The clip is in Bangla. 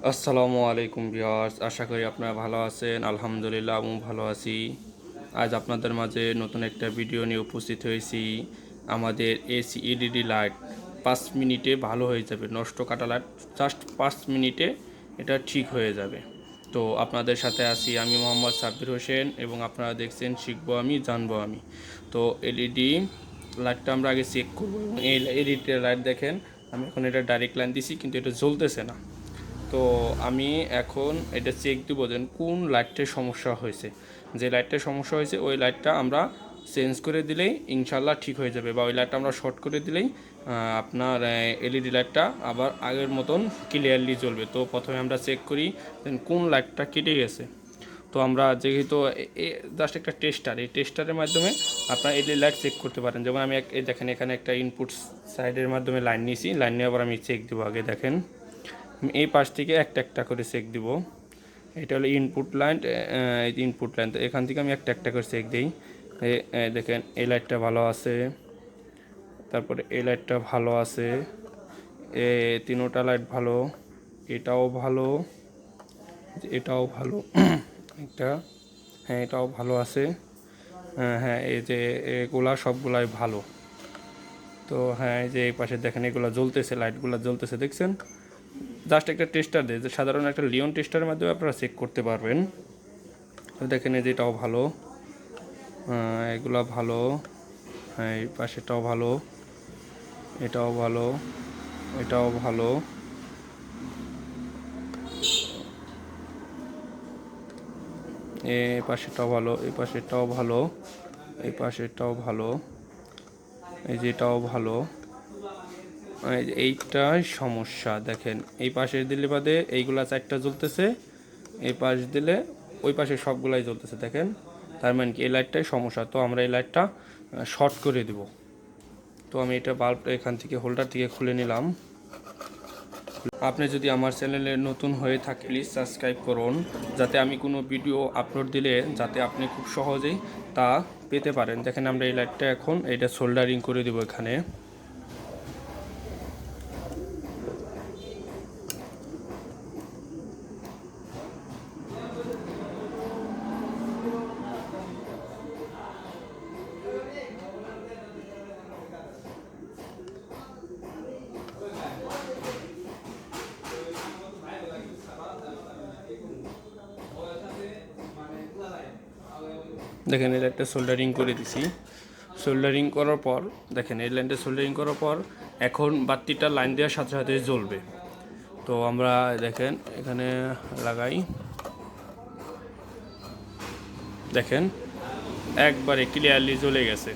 আসসালামু আলাইকুম ভিউয়ার্স, আশা করি আপনারা ভালো আছেন। আলহামদুলিল্লাহ আমিও ভালো আছি। আজ আপনাদের মাঝে নতুন একটা ভিডিও নিয়ে উপস্থিত হয়েছি। আমাদের এসি এলইডি লাইট 5 মিনিটে ভালো হয়ে যাবে। নষ্ট কাটা লাইট জাস্ট 5 মিনিটে এটা ঠিক হয়ে যাবে। তো আপনাদের সাথে আছি আমি মোহাম্মদ সাব্বির হোসেন এবং আপনারা দেখছেন শিখবো আমি জানবো আমি। তো এলইডি লাইটটা আমরা আগে চেক করবো এবং এই এলইডি লাইট দেখেন, আমি এখন এটা ডাইরেক্ট লাইন দিছি কিন্তু এটা জ্বলতেছে না। তো আমি এখন এটা চেক দিব যে কোন লাইটটার সমস্যা হয়েছে। যে লাইটটার সমস্যা হয়েছে ওই লাইটটা আমরা চেঞ্জ করে দিলেই ইনশাল্লাহ ঠিক হয়ে যাবে, বা ওই লাইটটা আমরা শর্ট করে দিলেই আপনার এলইডি লাইটটা আবার আগের মতন ক্লিয়ারলি জ্বলবে। তো প্রথমে আমরা চেক করি কোন লাইটটা কেটে গেছে। তো আমরা যেহেতু জাস্ট একটা টেস্টার, এই টেস্টারের মাধ্যমে আপনার এলইডি লাইট চেক করতে পারেন। যেমন আমি এই দেখেন এখানে একটা ইনপুট সাইডের মাধ্যমে লাইন নিয়েছি, লাইন নিয়ে আবার আমি চেক দেবো। আগে দেখেন আমি এই পাশ থেকে একটা একটা করে চেক দিব। এটা হলো ইনপুট লাইন, ইনপুট লাইন। তো এখান থেকে আমি একটা একটা করে চেক দিই। দেখেন এই লাইটটা ভালো আছে, তারপরে এই লাইটটা ভালো আছে, তিনোটা লাইট ভালো, এটাও ভালো, এটাও ভালো একটা, হ্যাঁ এটাও ভালো আছে, হ্যাঁ এই যে এগুলা সবগুলাই ভালো। তো হ্যাঁ এই যে এই পাশে দেখেন এগুলো জ্বলতেছে, লাইটগুলো জ্বলতেছে দেখছেন। জাস্ট একটা টেস্টার দেয়, যে সাধারণ একটা লিওন টেস্টারের মাধ্যমে আপনারা চেক করতে পারবেন। তো দেখেন এই যে এটাও ভালো, এগুলো ভালো, হ্যাঁ এই পাশেটাও ভালো, এটাও ভালো, এটাও ভালো, এই পাশেটাও ভালো, এই পাশেরটাও ভালো, এই পাশেরটাও ভালো, এই যে এটাও ভালো। এইটাই সমস্যা দেখেন, এই পাশে দিলে বাদে এইগুলা চারটা জ্বলতেছে, এই পাশ দিলে ওই পাশে সবগুলাই জ্বলতেছে দেখেন। তার মানে কি এই লাইটটাই সমস্যা। তো আমরা এই লাইটটা শর্ট করে দেব। তো আমি এটা বাল্বটা এখান থেকে হোল্ডার থেকে খুলে নিলাম। আপনি যদি আমার চ্যানেলে নতুন হয়ে থাকে প্লিজ সাবস্ক্রাইব করুন, যাতে আমি কোনো ভিডিও আপলোড দিলে যাতে আপনি খুব সহজেই তা পেতে পারেন। দেখেন আমরা এই লাইটটা এখন এটা সোল্ডারিং করে দেবো এখানে। দেখেন এই লাইনটা সোল্ডারিং করে দিছি। সোল্ডারিং করার পর দেখেন এই লাইনটা সোল্ডারিং করার পর এখন বাতিটা লাইন দেওয়ার সাথে সাথে জ্বলবে। তো আমরা দেখেন এখানে লাগাই, দেখেন একবারে ক্লিয়ারলি জ্বলে গেছে।